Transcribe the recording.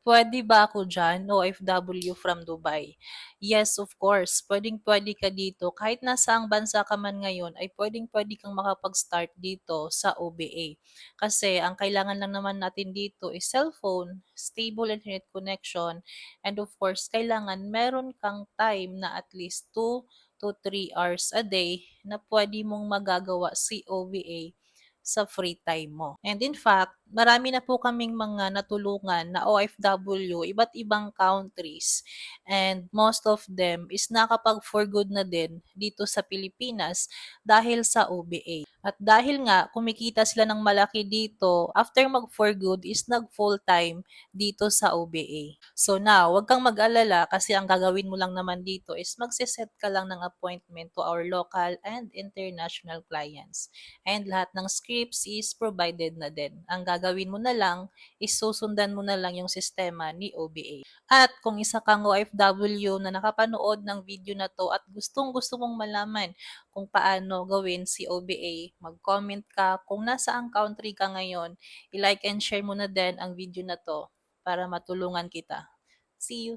Puwede ba ako diyan, OFW from Dubai? Yes, of course, puwedeng-puwede ka dito kahit nasaang bansa ka man ngayon ay puwedeng-puwede kang makapag-start dito sa OBA. Kasi ang kailangan lang naman natin dito is cellphone, stable internet connection, and of course kailangan meron kang time na at least 2 to 3 hours a day na puwede mong magagawa si OBA sa free time mo. And in fact, marami na po kaming mga natulungan na OFW, iba't ibang countries. And most of them is nakapag for good na din dito sa Pilipinas dahil sa OBA. At dahil nga kumikita sila ng malaki dito, after mag for good is nag full time dito sa OBA. So now, wag kang mag-alala kasi ang gagawin mo lang naman dito is magse-set ka lang ng appointment to our local and international clients. And lahat ng scripts is provided na din. Ang gagawin mo na lang is susundan mo na lang yung sistema ni OBA. At kung isa kang OFW na nakapanood ng video na 'to at gustong-gusto mong malaman kung paano gawin si OBA, mag-comment ka kung nasaang country ka ngayon, i-like and share mo na din ang video na 'to para matulungan kita. See you!